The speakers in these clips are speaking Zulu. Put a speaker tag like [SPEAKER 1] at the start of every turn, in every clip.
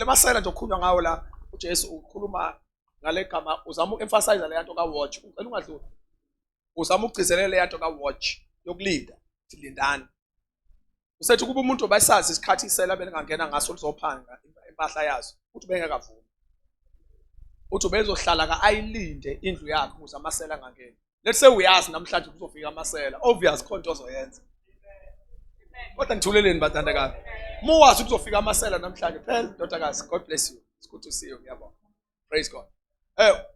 [SPEAKER 1] Lemasela nje okukhulunywa ngawo la uJesu ukhuluma ngale gama uzama uemphasize le yanto ka-watch. Ucela ungadluli. Uzama ukugcizelela le yanto ka-watch yokulinda, silindani. Usethi kuba umuntu basazi isikhathi isela belingangena ngaso lizophanga impahla yazo. Uthi bengekavumi. Uthi bezohlala ka-ayilinde indlu yakhe ukuze amasela angangeni. Let's say uyazi namhlanje kuzofika amasela. Obvious khona into ozoyenza. Kodwa ngithuleleni bathandekayo. Muwazi kuzofika amasela namhlanje phela ndodakazi. God bless you. It's good to see you. Ngiyabonga. Praise God.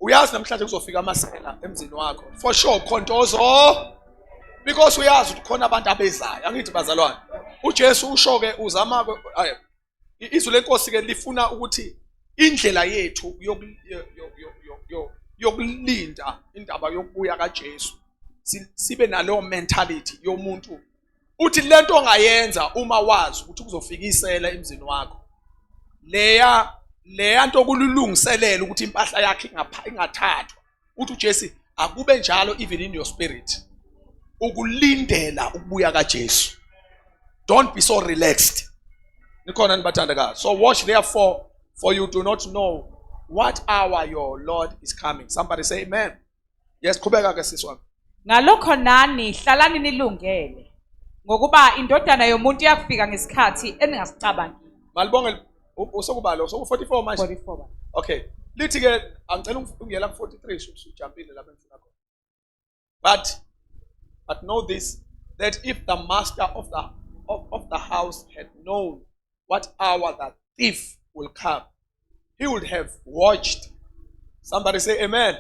[SPEAKER 1] Uyazi namhlanje kuzofika amasela emzini wakho. For sure khontozo. Because uyazi ukuthi khona abantu abezayo. Angithi bazalwane. uJesu usho ke uzama izwi lenkosi ke lifuna ukuthi indlela yethu yokulinda indaba yokubuya kaJesu sibe naleyo mentality yomuntu uthi lento ongayenza uma wazi ukuthi kuzofika isela emzini wakho leya nto kululungiselela ukuthi impahla yakhe ingathathwa uthi uJesu akube njalo even in your spirit ukulindela ukubuya kaJesu. Don't be so relaxed. Nikhona nibathandekayo. So watch therefore, for you do not know what hour your Lord is coming. Somebody say amen. Yes, qhubeka ke sisi wami.
[SPEAKER 2] Ngalokho nani hlalani nilungele ngokuba indodana yomuntu yakufika ngesikhathi eningasicabangi.
[SPEAKER 1] Malibonge usokuba lo soku 44 manje.
[SPEAKER 2] 44.
[SPEAKER 1] Okay. Lithi ke angicela ungiyela ku 43 ujampile lapha ngifuna khona. But know this, that if the master of the house had known what hour that thief will come, he would have watched. Somebody say amen.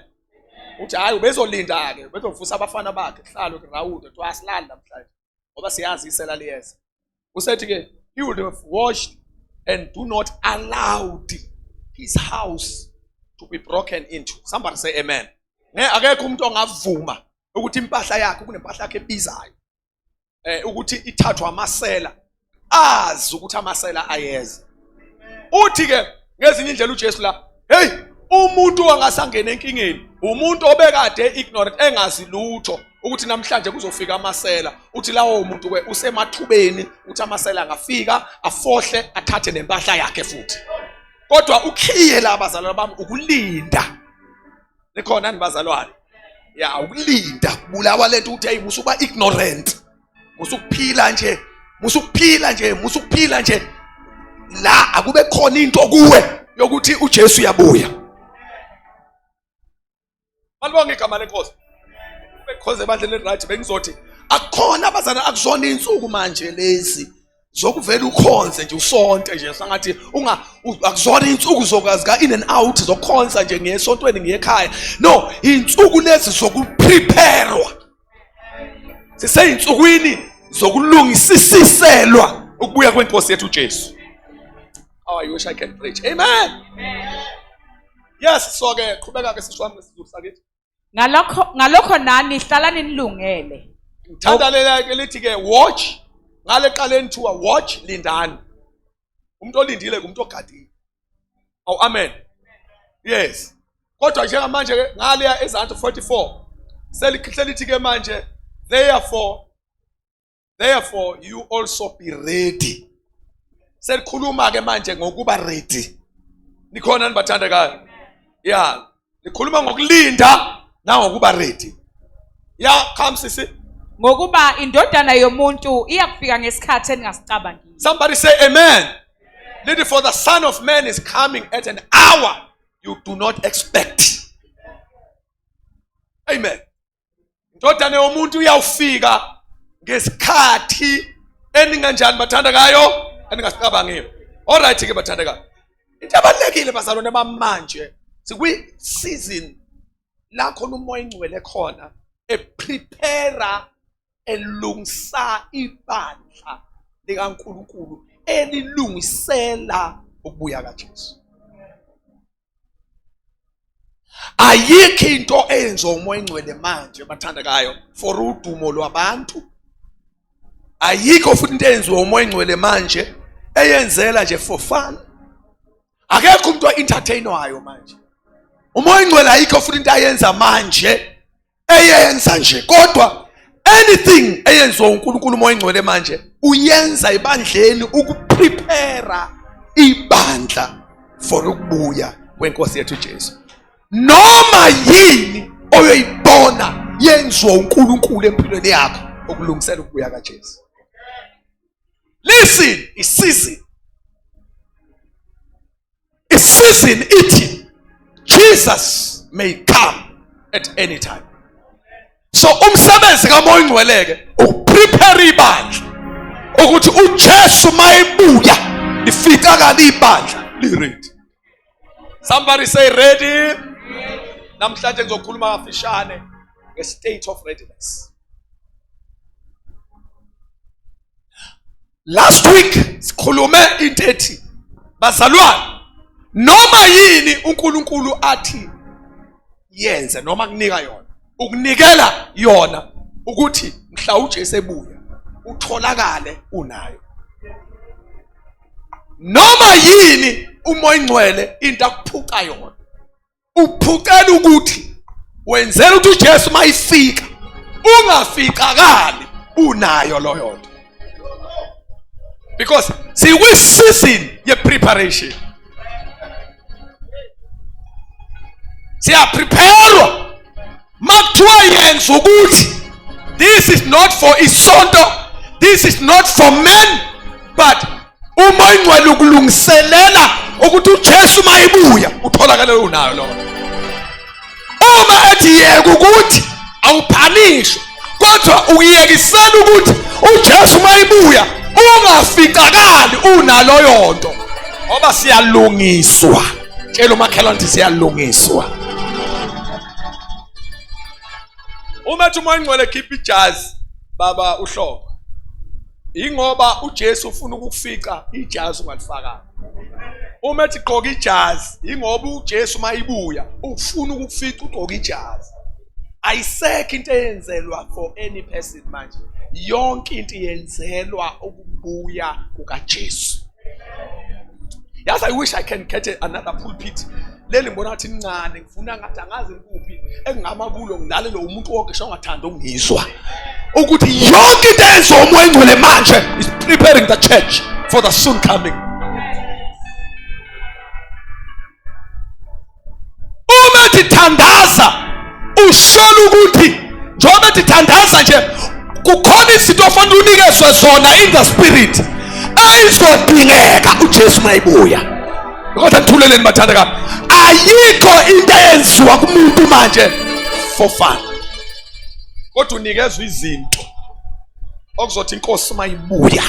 [SPEAKER 1] Uthi hayi ubezolinda ke bezovusa abafana bakhe hlalo kurawude to asilala namhlanje ngoba siyazi isela liyeza. Usethi ke he would have watched and do not allow his house to be broken into. Somebody say amen. Akekho umuntu ongavuma ukuthi impahla yakhe kunempahla yakhe ebizayo ukuthi ithathwa amasela azi ukuthi amasela ayeza. Uthi ke ngezinye indlela uJesu la hey umuntu wangasangena enkingeni umuntu obekade ignorant engazi lutho ukuthi namhlanje kuzofika amasela uthi lawo umuntu ke usemathubeni uthi amasela angafika afohle athathe nempahla yakhe futhi. Kodwa ukhiye la bazalwane bami ukulinda. Nikhona nibazalwane. Ya ukulinda kubulawa lento ukuthi hey musuba ignorant. Musukuphila nje la akube khona into kuwe yokuthi uJesu uyabuya. Malibonge igama lenkosi. Because ebandleni right bengizothi akukhona abazana akuzona insuku manje lezi zokuvela ukhonze nje usonto nje sangathi akuzona insuku zokwazi ka in and out zokhonza nje ngesontweni ngekhaya. No, insuku lezi zokupreparewa. Siseyinsukwini zokulungisiselwa ukubuya kwenkosi yethu uJesu. Oh, I wish I can preach. Amen. Yes, so ke qhubeka ke sishwami ngesizulu sakithi.
[SPEAKER 2] Ngalokho nani hlalani nilungele.
[SPEAKER 1] Ngithanda lela ke lithi ke watch ngale qaleni thiwa watch lindani. Umuntu olindile kumuntu ogadile. Oh amen. Yes. Kodwa njengamanje ke ngale eZansi 44 selithi ke manje therefore you also be ready. Selikhuluma ke manje ngokuba ready. Nikhona nibathandekayo. Yeah. Nikhuluma ngokulinda nangokuba ready. Yeah, come sisi.
[SPEAKER 2] Ngokuba indodana yomuntu iyakufika ngesikhathi eningasicabangi.
[SPEAKER 1] Somebody say amen. Lady, for the Son of Man is coming at an hour you do not expect. Amen. Indodana yomuntu iyawufika ngesikhathi eninganjani bathandekayo eningasicabangiyo. All right ke bathandekayo. Into abalekile bazalwane bamanje sikwi season la khona umoya ingcwele khona prepare elungisa ibandla likaNkulunkulu elilungisela ukubuya kaJesu. Ayikho into eyenza umoya ingcwele manje bathandekayo for udumo lwabantu. Ayikho futhi into eyenziwa umoya ingcwele manje eyenzela nje for fun. Akekho umuntu oentertainwayo manje. Umoya ingcwele ayikho futhi into ayenza manje eyenza nje kodwa anything eyenziwa uNkulunkulu umoya ingcwele manje uyenza ibandleni ukuprepare ibandla for ukubuya kwenkosi yethu Jesu. Noma yini oyoyibona yenziwa uNkulunkulu empilweni yakho ukulungisela ukubuya kaJesu. Listen, isizini ithi Jesus may come at any time. So umsebenzi kaMoya Oyingcweleke uprepare ibandla ukuthi uJesu mayebuya lifika kali ibandla li-ready. Somebody say ready. Namhlanje ngizokhuluma kafishane nge-state of readiness. Last week sikhulume into ethi bazalwane, noma yini uNkulunkulu athi yenze noma kunika yona, ukunikela yona ukuthi mhla uJesu ebuya utholakale unayo. Noma yini uMoya Oyingcwele into akuphuca yona, uphucela ukuthi wenzela ukuthi uJesu mayifika ungafikakali unayo loyo nto. Because sikwi-season ye-preparation. Siyapreparwa makuthiwa yenza ukuthi this is not for isonto, this is not for men, but uMoya Oyingcwele ukulungiselela ukuthi uJesu mayibuya utholakale unayo lo. Uma ethi yeke ukuthi awuphanishwe, kodwa uyekisela ukuthi uJesu mayibuya ungafikakali unaloyo nto, ngoba siyalungiswa. Tshela umakhelwane ukuthi siyalungiswa. Uma ethi uMoya Oyingcwele khipha ijazi baba uhloko, ingoba uJesu ufuna ukufika ijazi ungalifakanga. Uma ethi gqoka ijazi, ingoba uJesu mayibuya ufuna ukufika ugqoka ijazi. Ayisekho into eyenzelwa for any person manje. Yonke into yenzelwa ukubuya kukaJesu. Yes, I wish I can get another pulpit. Leli ngibona ngathi incane, ngifuna ngathi angazi ikuphi engingama kulo ngilalelo umuntu wonke shongathanda ungizwa. Ukuthi yonke into eyenziwa uMoya Oyingcwele manje is preparing the church for the soon coming. Uma tithandaza ushola ukuthi njengoba tithandaza nje kukhona izinto ofanele unikezwe zona in the spirit ayizodingeka uJesu mayibuya. Kodwa ngithuleleni bathandekayo, ayikho into eyenziwa kumuntu manje for fun, kodwa unikezwe izinto okuzothi inkosi mayibuya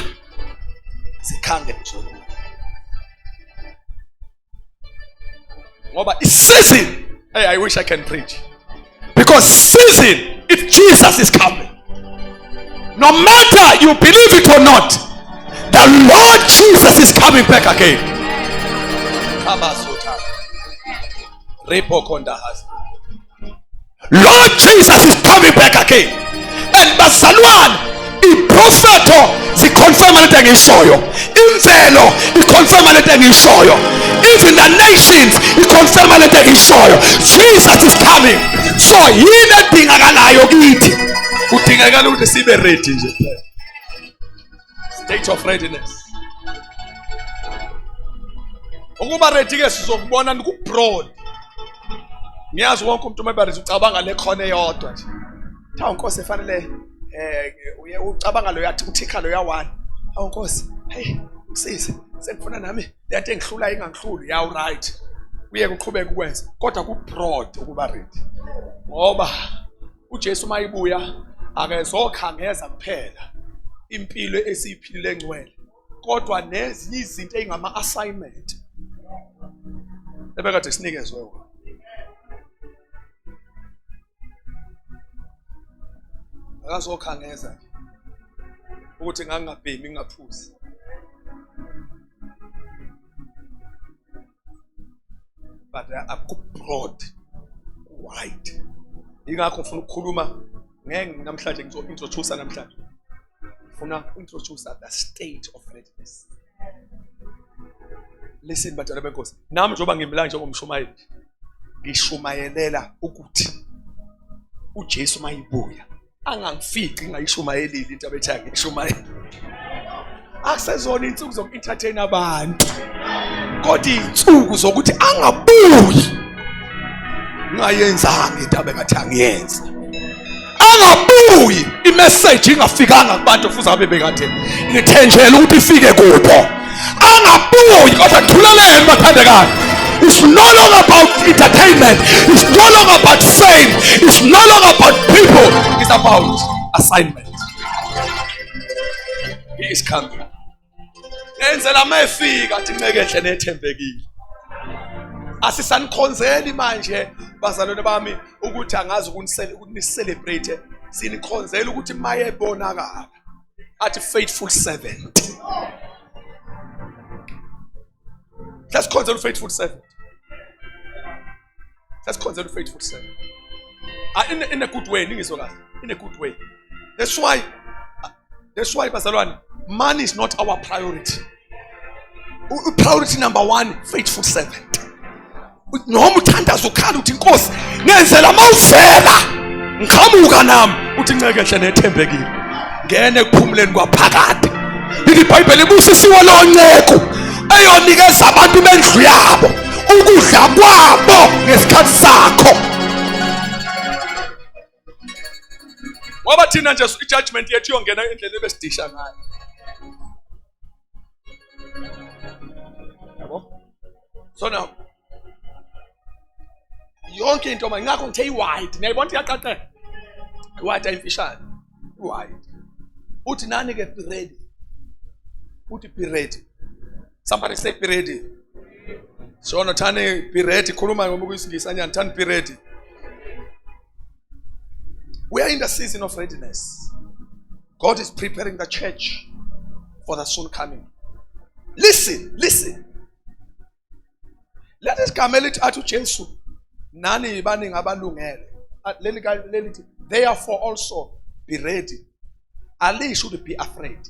[SPEAKER 1] zikhange nje. Ngoba season, hey, I wish I can preach, because season, if Jesus is coming, no matter you believe it or not, the Lord Jesus is coming back again. Lord Jesus is coming back again. And bazalwane, iprofeto ziconfirma lento engishoyo, imvelo iconfirma lento engishoyo, even the nations iconfirma lento engishoyo. Jesus is coming. So yini edingakalayo kithi? Kudingakala ukuthi sibe ready nje. State of readiness. Ukuba ready ke sizokubona ku broad. Ngiyazi wonke umuntu mayibaready ucabanga le khona eyodwa nje. Thawu Nkosi efanele uye ucabanga lo yathi uthikha lo ya1. Hawu Nkosi, hey usisi sekufuna nami leyanto engihlula ingangihluli. Yawu right. Uye kuqhubeka ukwenza. Kodwa ku broad ukuba ready. Ngoba uJesu mayibuya akezokhangeza kuphela impilo esiyiphilile engcwele, kodwa nezinye izinto ezingama assignment ebekade sinikezwe wona. Akazokhangeza ukuthi ngangabhemi ngaphuzi. But aku broad wide. Ingakho ufuna ukukhuluma namhlanje ngizo-introduce namhlanje. Ufuna introduce the state of readiness. Listen batala benkosi. Nami njoba ngimla njengomshumayeli, ngishumayelela ukuthi uJesu mayibuya angangifici ngayishumayelile into abethe ngishumayela. akusezona insuku zoku-entertain abantu, kodwa iy'nsuku zokuthi angabuyi ngayenzanga into abekathi angiyenze, angabuyi imessage ingafikanga kubantu futhi abe bekade ngithenjela ukuthi ifike kupho, angabuyi kodwa thuleleni bathandekayo. It's no longer about entertainment, it's no longer about fame, it's no longer about people, it's about assignment. He is coming. Ngenzela mayefika athi ncekehle nethembekile. Asisanikhonzeli manje bazalwane bami ukuthi angazi ukunicelebrate, sinikhonzela ukuthi maye bonakala athi faithful servant. Let's consider faithful servant. Let's consider faithful servant. In a good way, in a good way. That's why, bazalwane, money is not our priority. Priority number one, faithful servant. Noma uthandaza ukhala uthi Nkosi ngenzela mawuvela ngiqhamuka nami uthi ncekehle nethembekile ngene ekuphumuleni kwaphakade. iBhayibheli ibusisiwe lo nceko eyonikeza abantu bendlu yabo ukudla kwabo ngesikhathi sakho. Ngoba thina nje ijudgment yethu yongena endleleni ebesidisha ngayo. Yabo? So now yonke into ngakho ngithe i-wide, niyayibona ukuthi iyaqaqeka. I-wide ayimfishane. I-wide. Uthi nani ke be ready. Uthi be ready. Somebody say be ready. So no thani be ready. Khuluma ngoba kuyisingisa nyani thani be ready. We are in the season of readiness. God is preparing the church for the soon coming. Listen. Let us kamele athu Jesu. Nani bani ngabalungele. Lelithi therefore also be ready. Ali should be afraid.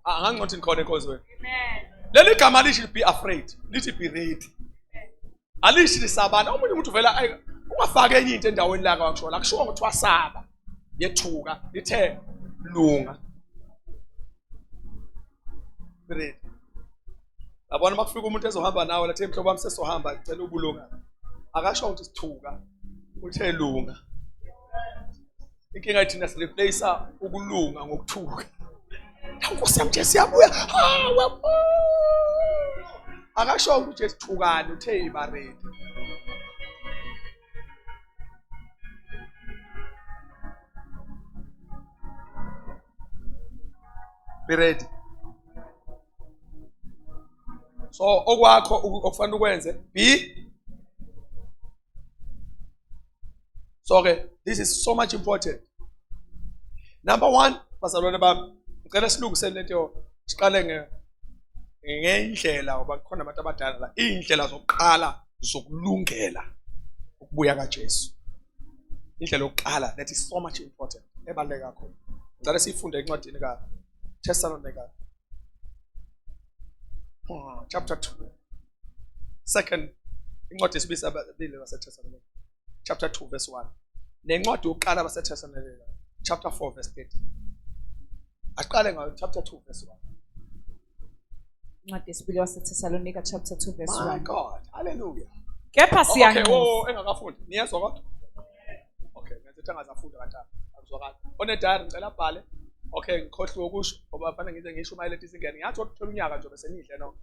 [SPEAKER 1] Hang on in corner causeway. Leli gama lithi be afraid. Lithi be ready. Ali should sabana. Omunye umuntu vela ungafaka enye into endaweni la kwakusho la kusho ukuthi wasaba. Yethuka lithe lunga. Ready. Abona makufika umuntu ezohamba nawe lathi mhlobo wami sesohamba ngicela ubulunga. Akasho ukuthi sithuka uthe lunga. Inkinga ithina sireplace ukulunga ngokuthuka. Nkosi yami nje siyabuya. Akasho ukuthi sithukane uthe ibaredi. Be ready. So okwakho okufanele ukwenze be. So okay, this is so much important. Number one, bazalwane bami, ngicela silungisele lento siqale ngendlela ngoba kukhona abantu abadala la, indlela zokuqala zokulungela ukubuya kaJesu. Indlela yokuqala that is so much important. Ebaleka kakhulu. Ngicela sifunde encwadini ka Thessalonica chapter 2. Second, incwadi esibisa ababili baseThessalonica chapter 2 verse 1. Nencwadi yokuqala baseThessalonica chapter 4 verse 30. Aqale ngayo chapter 2 verse 1.
[SPEAKER 2] Incwadi esibili baseThessalonica chapter 2 verse 1.
[SPEAKER 1] My God, hallelujah.
[SPEAKER 2] Kepha siyanxusa.
[SPEAKER 1] Okay, engakafundi. Niyezwa kodwa? Okay, ngathi angazafunda kanjani. Akuzwakala. Onedari ngicela abhale. Okay, ngikhohlwe ukusho ngoba fanele ngize ngisho mayeleti isingene. Ngathi ukuthola unyaka nje bese nidle no.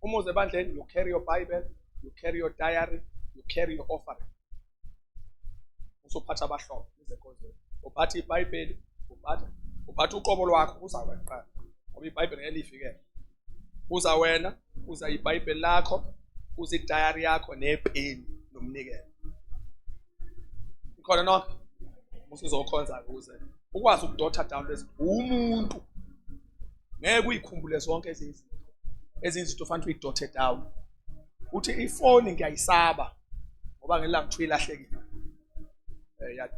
[SPEAKER 1] Umuze bandleni, you carry your Bible, you carry your diary, you carry your offering. Usophatha abahlobo izenkonzo. Uphatha iBhayibheli, uphatha uqobo lwakho uzawuqala. Ngoba iBhayibheli ngeke lifike. Uza wena, uza iBhayibheli lakho, uza idiary yakho nepeni nomnikelo. Khona nonke usizokhonza ukuze ukwazi ukudotha down lezi umuntu ngeke uyikhumbule zonke ezinto fanele uyidothe down. Uthi ifoni ngiyayisaba ngoba ngelanga kuthi ilahlekile.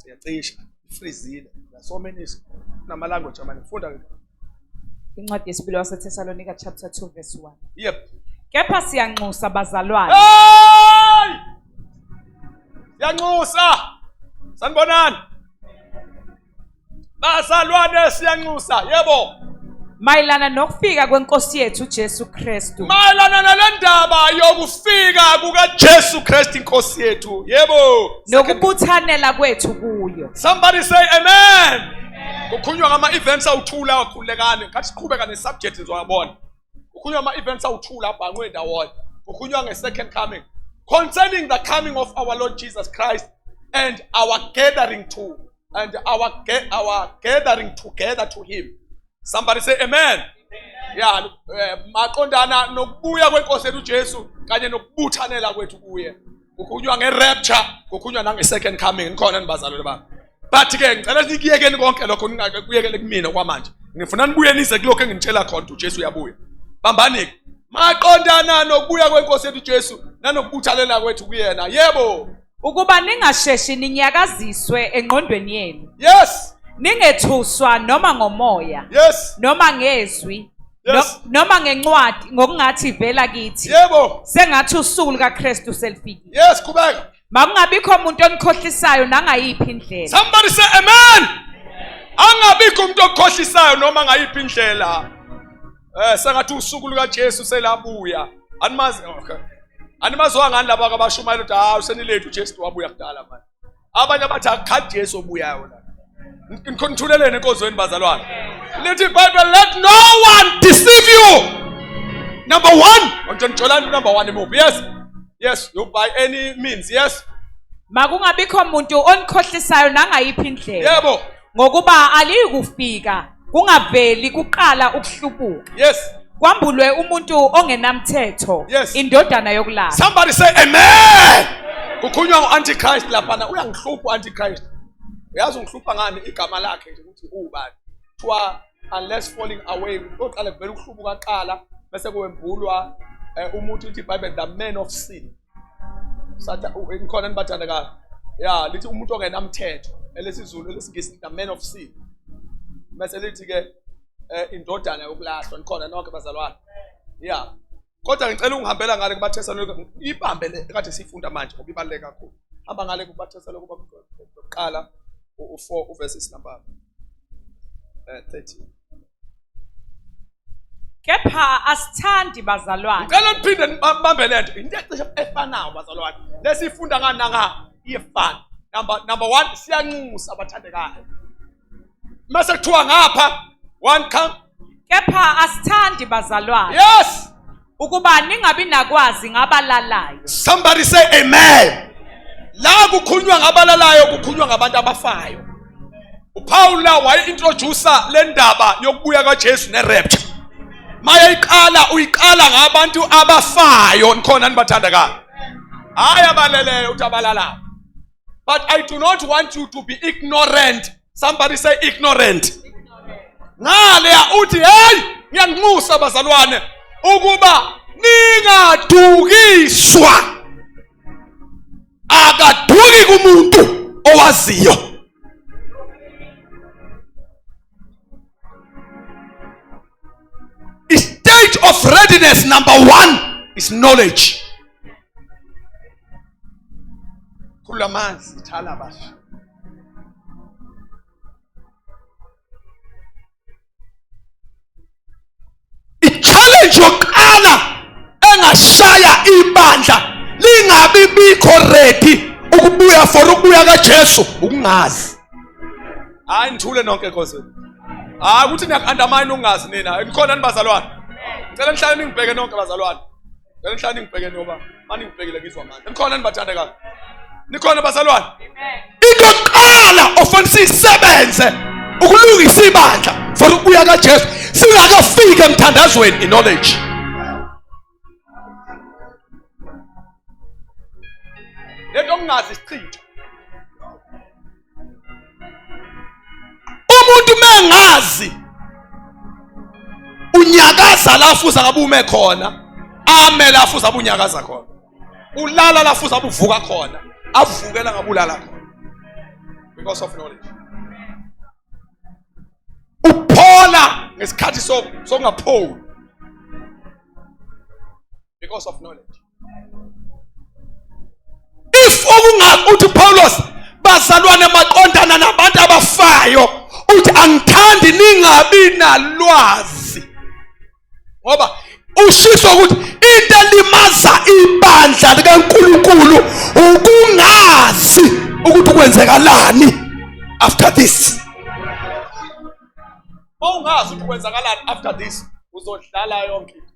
[SPEAKER 1] Yacisha, ifreezile. So many nama language amanye funda
[SPEAKER 2] Incwadi yesibili baseThessalonica chapter 2 verse 1.
[SPEAKER 1] Yep.
[SPEAKER 2] Kepha siyanxusa bazalwane.
[SPEAKER 1] Hey! Siyanxusa. Sanibonani? Bazalwane siyanxusa, yebo.
[SPEAKER 2] mayelana nokufika kwenkosi yethu Jesu Kristu.
[SPEAKER 1] Mayelana nalendaba yokufika kukaJesu Kristu inkosi yethu. Yebo.
[SPEAKER 2] Nokubuthanela kwethu kuyo.
[SPEAKER 1] Somebody say amen. Kukhulunywa ngama events awuthula akhulekane. Ngathi siqhubeka ne subject nizowabona. Kukhulunywa ngama events awuthula abhangwe ndawonye. Kukhulunywa nge-second coming. Concerning the coming of our Lord Jesus Christ and our gathering to and our gathering together to him. Somebody say amen. Yeah, maqondana nokubuya kwenkosi yethu Jesu kanye nokubuthanela kwethu kuye. Kukhulunywa nge-rapture, kukhulunywa nange-second coming. Nikhona nibazalwane bami. But ke ngicela nikiyekeni konke lokho ningakuyekele kumina kwamanje. Ngifuna nibuye nize kulokho engitshela khona ukuthi uJesu uyabuya. Bambani maqondana nokubuya kwenkosi yethu Jesu nanokubuthalela kwethu kuyena. Yebo.
[SPEAKER 2] Ukuba ningasheshi ninyakaziswe engqondweni yenu.
[SPEAKER 1] Yes.
[SPEAKER 2] Ningethuswa noma ngomoya.
[SPEAKER 1] Yes.
[SPEAKER 2] Noma ngezwi.
[SPEAKER 1] Yes.
[SPEAKER 2] Noma ngencwadi ngokungathi vela kithi.
[SPEAKER 1] Yebo.
[SPEAKER 2] Sengathi usuku likaKristu selifikile.
[SPEAKER 1] Yes, kubeka.
[SPEAKER 2] Makungabikho umuntu onikhohlisayo nangayiphi indlela.
[SPEAKER 1] Somebody say amen. Angabikho umuntu okhohlisayo noma ngayiphi indlela. Sengathi usuku lukaJesu selabuya. Animazi okay. Animazwa ngani laba abashumayela ukuthi hawu senilethu uJesu wabuya kudala manje. Abanye abathi akukhathi Jesu obuyayo la. Ngikhonithulelene enkozweni bazalwane. Lithi iBhayibheli let no one deceive you. Number 1, ngitshela number 1 imuphi? Yes. Yes, you by any means. Yes.
[SPEAKER 2] Makungabikho umuntu onikhohlisayo nangayiphi indlela.
[SPEAKER 1] Yebo.
[SPEAKER 2] Ngokuba aliyikufika kungaveli kuqala ukuhlubuka.
[SPEAKER 1] Yes.
[SPEAKER 2] Kwambulwe umuntu ongenamthetho.
[SPEAKER 1] Yes.
[SPEAKER 2] Indodana yokulala.
[SPEAKER 1] Somebody say amen. Kukhulunywa ngo-Antichrist lapha uyangihlupha u-Antichrist. Uyazi ungihlupha ngani igama lakhe nje ukuthi ubani. Kuthiwa unless falling away uqala kuvela ukuhlubuka kaqala bese kwembulwa umuntu uthi iBhayibheli the man of sin. Sathi ngikhona nibathandakayo. Yeah, lithi umuntu ongenamthetho elesizulu elesingisi the man of sin. Bese lithi ke indodana yokulahlwa nikhona nonke bazalwane. Yeah. Kodwa ngicela ungihambela ngale kubaThesalonika ibambe le kade sifunda manje ngoba ibaleka kakhulu. Hamba ngale kubaThesalonika kuqala u4 verses number 13.
[SPEAKER 2] Kepha asithandi bazalwane.
[SPEAKER 1] Ngicela niphinde nibambe lento. Into efanayo bazalwane. Lesifunda ngani nanga iyefana. Number 1 siyanxusa abathandekayo. Mase kuthiwa ngapha 1 come.
[SPEAKER 2] Kepha asithandi bazalwane.
[SPEAKER 1] Yes.
[SPEAKER 2] Ukuba ningabi nakwazi ngabalalayo.
[SPEAKER 1] Somebody say amen. La kukhulunywa ngabalalayo kukhulunywa ngabantu abafayo. uPaul la wayi-introduce le ndaba yokubuya kaJesu ne-rapture. Maya uyiqala ngabantu abafayo nikhona nibathandakayo. Hayi abaleleyo uthi abalalayo. But I do not want you to be ignorant. Somebody say ignorant. Ngale uthi hey ngiyanxusa bazalwane ukuba ningadukiswa. Akaduki kumuntu owaziyo. The state of readiness number 1 is knowledge. Kulamanzi thala basha. I-challenge yokuqala engashaya ibandla lingabi bikho ready ukubuya for ukubuya kaJesu ukungazi. Hayi nithule nonke nkosi. Hayi ukuthi niyaku-undermine ukungazi nina. Nikhona nibazalwane. Ngicela nihlale ningibheke nonke bazalwane. Ngicela nihlale ningibheke ngoba manje ngibhekile ngizwa manje. Nikhona nibathandekayo. Nikhona bazalwane. Into yokuqala ofanele sisebenze ukulungisa ibandla for ukubuya kaJesu singakafika emthandazweni knowledge. Lento ongazi isichitho. Umuntu mengazi unyakaza la fuza ngabe ume khona, ame la fuza abunyakaza khona. Ulala la fuza abuvuka khona, avukela ngabulala khona. Because of knowledge. Uphola ngesikhathi songapholi. Because of knowledge. If uthi Paulos bazalwane maqondana nabantu abafayo uthi ukuthi ningabi nalwazi. Ngoba ushiso ukuthi into elimaza ibandla likaNkulunkulu ukungazi ukuthi kwenzekalani after this. Ungazi ukuthi kwenzakalani after this, uzodlala yonke into.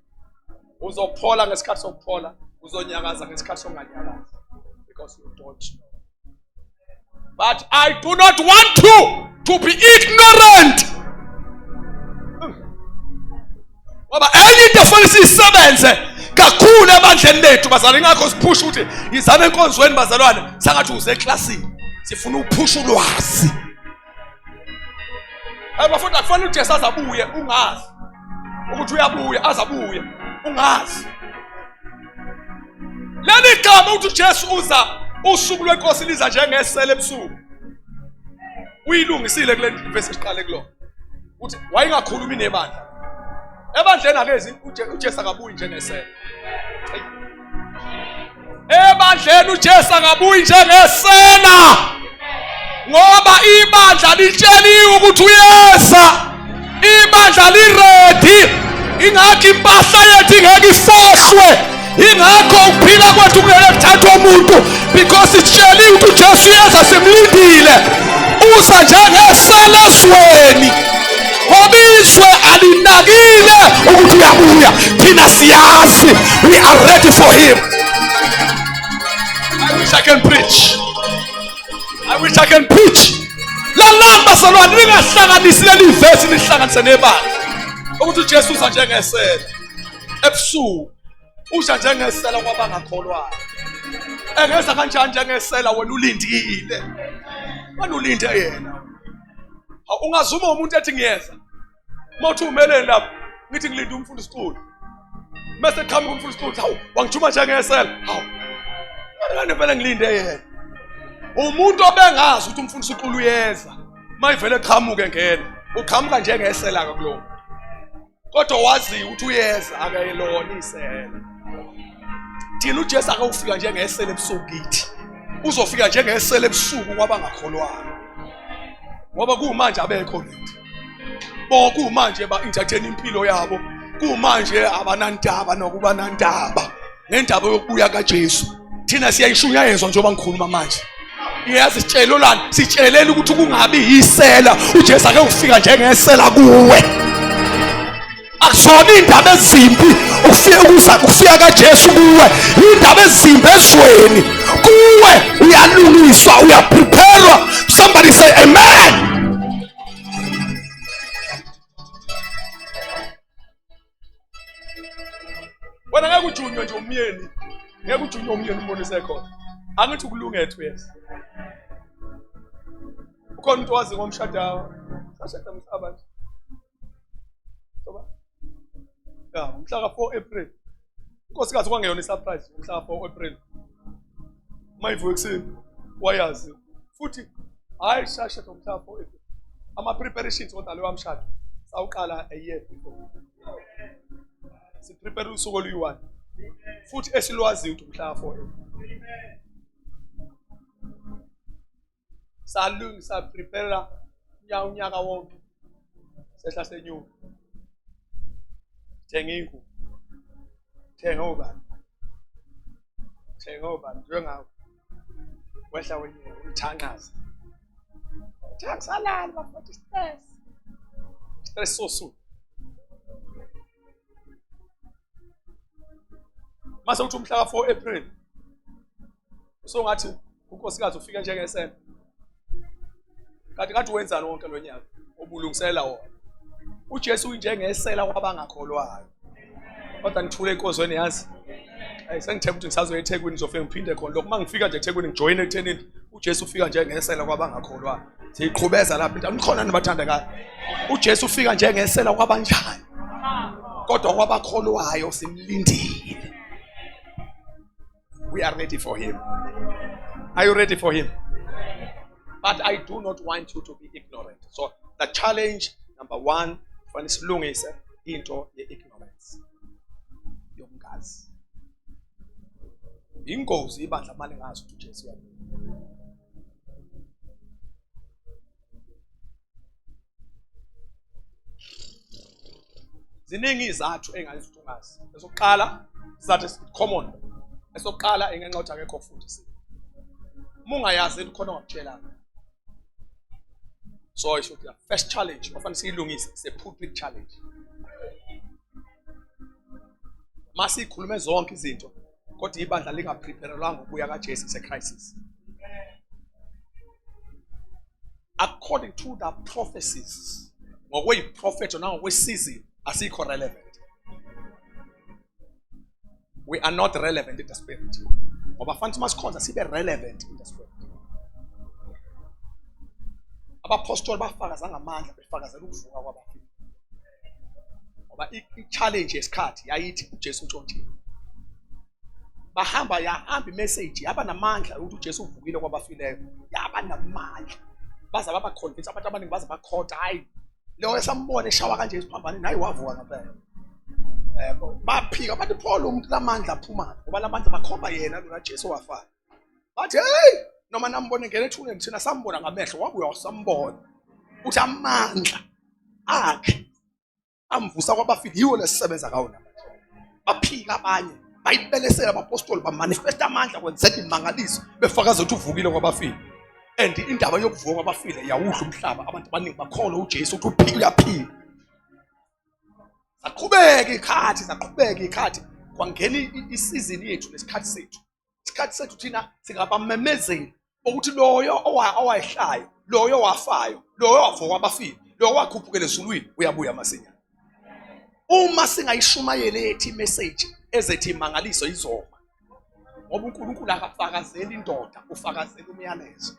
[SPEAKER 1] Uzophola ngesikhathi sokuphola, uzonyakaza ngesikhathi sokunganyakaza, because you don't know. But I do not want you to be ignorant. Ngoba enye into efanele sisebenze kakhulu ebandleni lethu bazalwane, ngakho siphusha ukuthi izame enkonzweni bazalwane sangathi uze eklasini sifuna ukuphusha ulwazi. Bafuna kufanele uJesu azabuye ungazi ukuthi uyabuya, azabuye ungazi. Leli gama uthi uJesu uza usuku lwenkosi liza njengesele ebusuku, uyilungisile kule verse esiqale kulo uthi wayengakhulumi nebandla. Ebandleni akezi uJesu akabuyi njengesela. Ebandleni uJesu akabuyi njengesela, ngoba ibandla litsheliwe ukuthi uyeza. Ibandla liready. Ingakho impahla yethu ingeke ifohlwe. Ingakho ukuphila kwethu kungeke kuthathwe umuntu, because itsheliwe ukuthi uJesu uyeza, simlindile. Uza njengesela esweni. Ngoba izwe alinakile ukuthi uyabuya. Thina siyazi. We are ready for him. I wish I can preach. I wish I can preach. Lalamba bazalwane, ningahlanganisi leli verse nihlanganise nebandla. Ukuthi uJesu uza njengesela ebusuku, usha njengesela kwabangakholwayo. Engeza kanjani njengesela wena ulindile? Wena ulinde yena. Ungazuma umuntu ethi ngiyeza. Mawuthi umeleni lapho ngithi ngilinde umfundisi Culu. Mase qhamuka umfundisi Culu, hawu wangijuma njengesela. Hawu. Ngane vele ngilinde yena. Umuntu obengazi ukuthi umfundisi Culu uyeza. Mayivele qhamuke ngena. Uqhamuka njengesela kakulo. Kodwa wazi ukuthi uyeza akayelona isela. Thina uJesu akufika njengesela ebusuku kithi. Uzofika njengesela ebusuku kwabangakholwayo. Ngoba kumanje abekho kithi. Bonke kumanje ba-entertain impilo yabo. Kumanje abanandaba nokuba nandaba nendaba yokubuya kaJesu. Thina siyayishunyayezwa njengoba ngikhuluma manje. Iyazi sitshelo lani, sitshelela ukuthi kungabi yisela. uJesu ake ufika njengesela kuwe. Akusona indaba ezimbi ukufika kaJesu kuwe. Indaba ezimbi ezweni kuwe. Uyalungiswa, uyapreparwa. Somebody say amen. Wena ngeke ujunywe nje umyeni. Ngeke ujunywe umyeni umbonise khona. Angithi ukulungethwe yes. Ukhona umuntu wazi ngomshado sashada mhlaba. Soba. Ya, mhla ka4 April. Inkosikazi kwangeyona isurprise mhla ka4 April. Mayivuke ekseni wayazi. Futhi hayi shashada mhla ka4 April. Ama preparations kodwa leyo amshado sawuqala a year before. Si prepare usuku oluyi1. Futhi esilwazi ukuthi mhla ka4 April. Salungisa prepare unyaka wonke. Sehla senyuka. Thenga ingu. Thenga ubani. Thenga ubani njengawo. Wehla wenye uthangaza. Thangisalala bafuna stress. Stress sosu. Mase uthi umhla ka4 April. Usongathi unkosikazi ufika njengesena. Kanti wenzani wonke lo nyaka? Ubulungisela wona. uJesu unjengesela kwabangakholwayo. Kodwa ngithule enkozweni yazi. Sengithemba ukuthi ngisazoya eThekwini ngizofika ngiphinde khona. Lokho mangifika nje eThekwini ngijoin ekuthenini uJesu ufika njengesela kwabangakholwayo. Siyiqhubeza lapha into. Nikhona nibathandekayo. uJesu ufika njengesela kwabanjani? Kodwa kwabakholwayo simlindile. We are ready for him. Are you ready for him? But I do not want you to be ignorant. So the challenge number 1 when silungise into ye-ignorance. Yomngazi. Ingozi ibandla mali ngazi ukuthi uJesu uyabuya. ziningi izathu engayenza ukuthi ungazi. Esokuqala sizathu common. Esokuqala engenxa ukuthi akekho kufundisa. Uma ungayazi khona ongakutshelanga. So it should be the first challenge. Often siyilungise, it's a pulpit challenge. Masikhulume zonke izinto kodwa ibandla lingapreparelwanga ukuya kaJesu secrisis. According to the prophecies, ngokweyiprofeto nangokwesizini asikho relevant. We are not relevant in the spirit. Ngoba fanele masikhonza sibe relevant in the spirit. Abapostoli bafakaza ngamandla befakazela ukuvuka kwabafileyo. Ngoba i-challenge yesikhathi yayithi uJesu untshontshiwe. Bahamba imessage yaba namandla ukuthi uJesu uvukile kwabafileyo. Yaba namandla. Baza baba convince abantu abaningi baza bakhotha hayi lo esambone eshawa kanje esiphambane nayi wavuka ngempela. Baphika bathi Paul umuntu lamandla aphuma ngoba lamandla bakhomba yena lo Jesu wafana. Bathi hey noma nambone ngene ethuneni thina sambona ngamehlo wabuya wasambona. Uthi amandla akhe amvusa kwabafile yiwo lesisebenza ngawo namanje. Baphika abanye bayibelesela abapostoli bamanifesta amandla kwenzeka imangaliso befakaza ukuthi uvukile kwabafile. And indaba yokuvuka kwabafile yawudla umhlaba abantu abaningi bakholwa uJesu ukuthi uphila uyaphila. Saqhubeka ikhathi kwangena isizini yethu lesikhathi sethu. Isikhathi sethu thina singabamemezeli ukuthi loyo owayehlayo, loyo wafayo, loyo wavuka kwabafile, loyo wakhuphukela ezulwini uyabuya masinyane. Uma singayishumayele ethi message ezethi imangaliso izoma. Ngoba uNkulunkulu akafakazeli indoda, ufakazela umyalezo.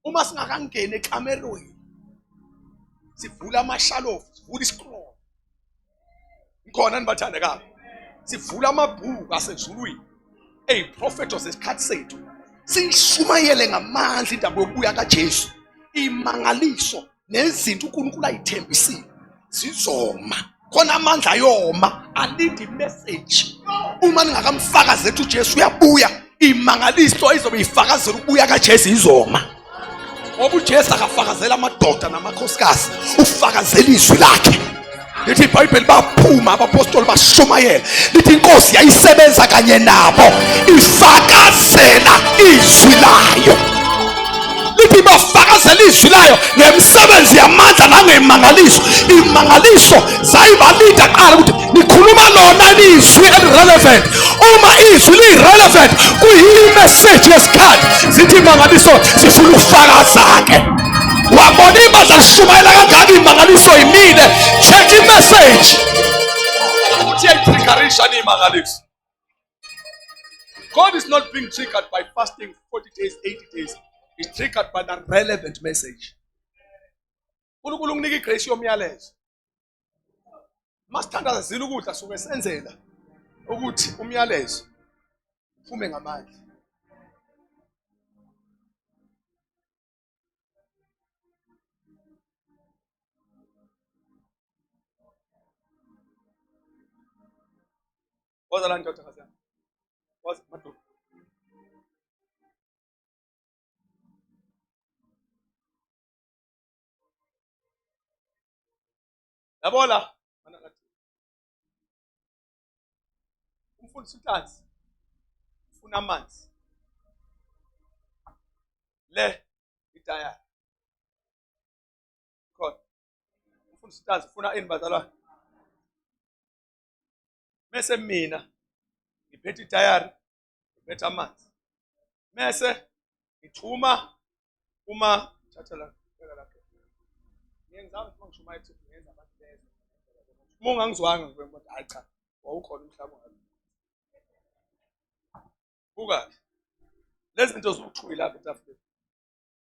[SPEAKER 1] Uma singakangena ekamerweni sivula amashalofu, sivula iscroll. Ngikhona nibathandekayo. Sivula amabhuku asezulwini. Prophet osesikhathi sethu. Sishumayele ngamandla indaba yokubuya kaJesu. Imangaliso nezinto uNkulunkulu ayithembisile zizoma. Khona amandla ayoma alindi message. Uma ningakamfakazi ethi uJesu uyabuya, imangaliso izobe ifakazela ukubuya kaJesu izoma. Ngoba uJesu akafakazela amadoda namakhosikazi, ufakazela izwi lakhe. Lithi iBhayibheli baphuma abapostoli bashumayela. Lithi inkosi yayisebenza kanye nabo ifakazela izwi layo. Lithi bafakazela izwi layo ngemisebenzi yamandla nangemangaliso. Imangaliso zayibalida qala ukuthi nikhuluma lona izwi elirelevant. Uma izwi lirelevant kuyi-message yesikhathi zithi imangaliso sifuna ukufakaza ke. Wabona ibandla lishumayela kangaka imangaliso imile. Check i-message. Ukuthi yayitriggerisha imangaliso. God is not being triggered by fasting 40 days, 80 days. He's triggered by the relevant message. uNkulunkulu unika igrace yomyalezo. Masithandaza zile ukudla suke senzela ukuthi umyalezo uphume ngamandla. Waza la ndoda ngazana. Waza madoda. Yabona mana ngathi. Umfundisi uTanzi ufuna amanzi. Le itaya. Khona. Umfundisi uTanzi ufuna ini bazalwane? Mese mina ngiphethe itayari, ngiphethe amanzi. Mese ngithuma uma thatha la beka lapha. Ngiyenzama ukuthi ngishuma ethi ngenza abantu beze. Uma ungangizwanga ngibona hayi cha, wawukhona umhlaba ngabe. Buka. Lezi zinto zokuthula lapha etafuleni.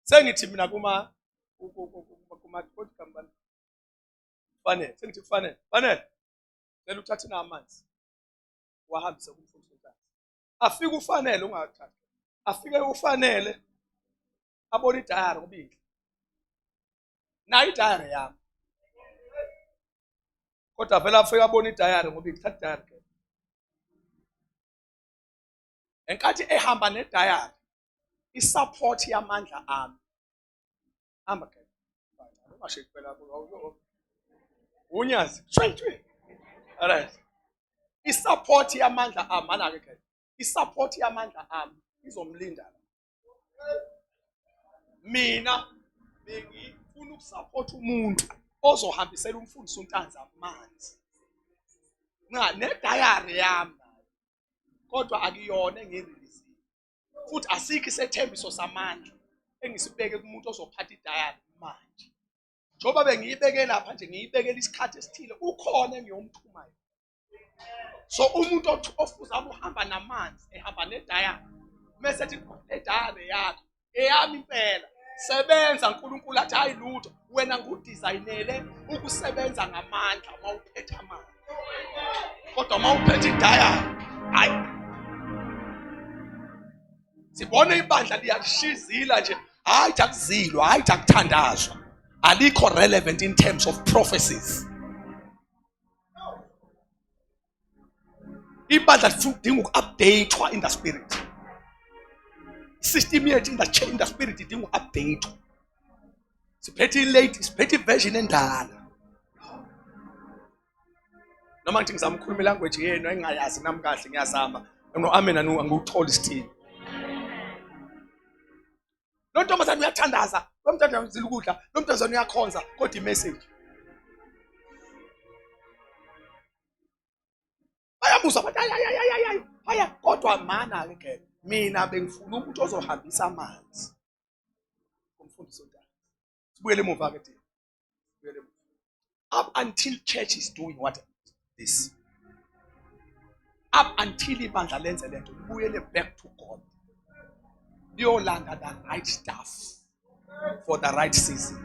[SPEAKER 1] Sengithi mina kuma company. Fanele, sengithi kufanele. Fanele. Lelo uthathe namanzi. Wahambisa kumfundisi uNtanzi. Afike ufanele ungathatha. Afike ufanele abona idayari kubili. Nayi idayari yami. Kodwa vele afike abona idayari ngoba ngithatha idayari ke. Enkathi ehamba nedayari, isupport yamandla ami. Hamba ke. ungasheki phela unyazi shwe. Alright. I-support yamandla ami mana ke. I-support yamandla ami izomlinda. Mina bengifuna ukusupport umuntu ozohambisela umfundisi uNtanzi amanzi. Ne-diary yami kodwa akuyona engirelease. Futhi asikho isethembiso samandla engisibeke kumuntu ozophatha i-diary manje. Njoba bengiyibeke lapha nje ngiyibekela isikhathi esithile ukhona engiyomthumayo. So umuntu ofuza ukuhamba namanzi ehamba ne-diary. Mase ethi le-diary yakho eyami impela. Sebenza uNkulunkulu athi hayi lutho wena ngudesignele ukusebenza ngamandla uma uphethe amanzi. Kodwa uma uphethe i-diary hayi sibone ibandla liyashizila nje hayi akuzilwa hayi akuthandazwa alikho relevant in terms of prophecies. Ibandla lidinga uku-updatewa in the spirit. System yethu in the spirit idinga uku-update. Siphethe i-late, siphethe i-version endala. Noma ngithi ngizama ukukhuluma ilanguage yenu engingayazi nami kahle ngiyazama. No amen angikutholi isithini. Lo ntombazane uyathandaza, lo mntwana uzila ukudla, lo mntwana uyakhonza kodwa i-message. Bayamuzwa bathi hayi kodwa mana ke mina bengifuna umuntu ozohambisa amanzi. Kumfundisi uNtanzi. Sibuyele emuva ke thina. Sibuyele emuva. Up until church is doing what this. Up until ibandla lenze lento libuyele back to God. Liyolanda the right stuff for the right season.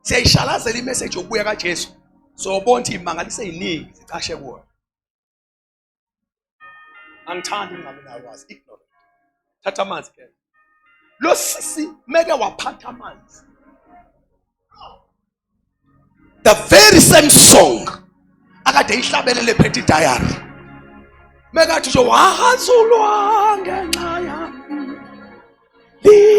[SPEAKER 1] Siyayishalazela imessage yokubuya kaJesu. So bonke imangaliso eziningi zicashe kuwo. Angithandi ungabe nawazi ignorant. Thatha amanzi ke. Lo sisi meke waphatha amanzi. The very same song akade ihlabelele phethe diary. Mekathi nje wahazulwa ngenxa yami. Liwa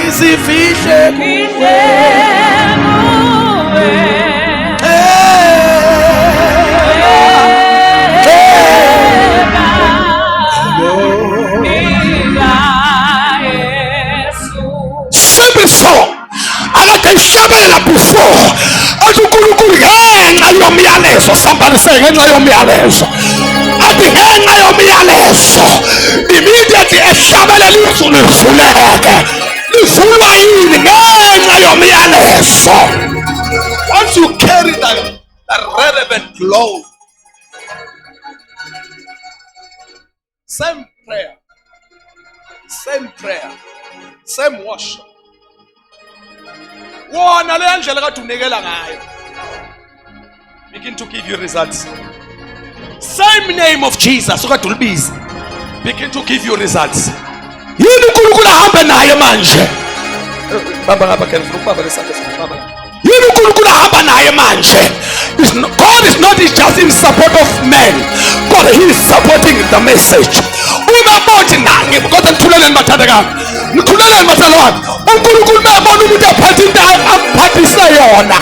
[SPEAKER 1] izifihle kuwe simple song akade ishabelela before athi uNkulunkulu ngenxa yomyalezo somebody say ngenxa yomyalezo athi ngenxa yomyalezo immediately eshabelela izulu livuleke livulwa yini ngenxa yomyalezo. Once you carry the relevant glow, same prayer, same worship. Wona le ndlela kade unikela ngayo begin to give you results. Same name of Jesus okade ulibiza begin to give you results. Yini uNkulunkulu ahambe naye manje? Baba ngapha ke ngifuna ukubaba lesakhe baba. Yini uNkulunkulu ahamba naye manje? God is not just in support of men. God he is supporting the message. Uma bonke nangi kodwa nithuleleni bathandekayo. Nithuleleni bathandekayo. uNkulunkulu mebona umuntu ephethe into aphathise yona.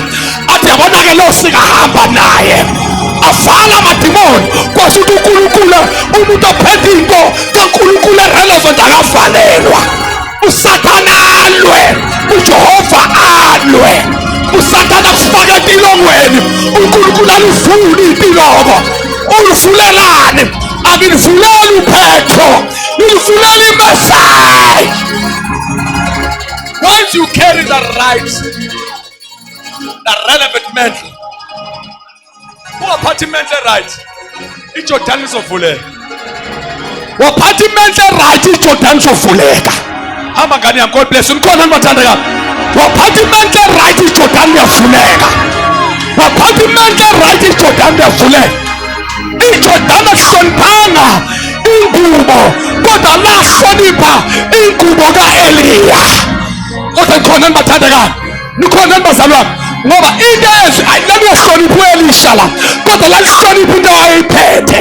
[SPEAKER 1] Athi yabona ke lo sikahamba naye. Avala amadimoni kwasuthi uNkulunkulu umuntu ophethe into kaNkulunkulu relevant akavalelwa. uSathana alwe, uJehova alwe. uSathana kufaka etilongweni, uNkulunkulu alivule itilongo. Ulivulelani? Akilivuleli uPetro, ilivuleli iMessiah. Once you carry the relevant mantle, waphathi menhle right, iJordan izovuleka. Waphathi menhle right, iJordan izovuleka. Hamba ngani yami, God bless you. Nikhona nibathandekayo. Waphathi menhle right, iJordan iyavuleka. Waphathi menhle right, iJordan iyavuleka. iJordan ahloniphanga ingubo kodwa lahlonipha ingubo kaEliya. Kodwa nikhona nibathandekayo. Nikhona nibazalwane. ngoba into laluyahlonipha uElisha la kodwa lalihlonipha into ayiphethe.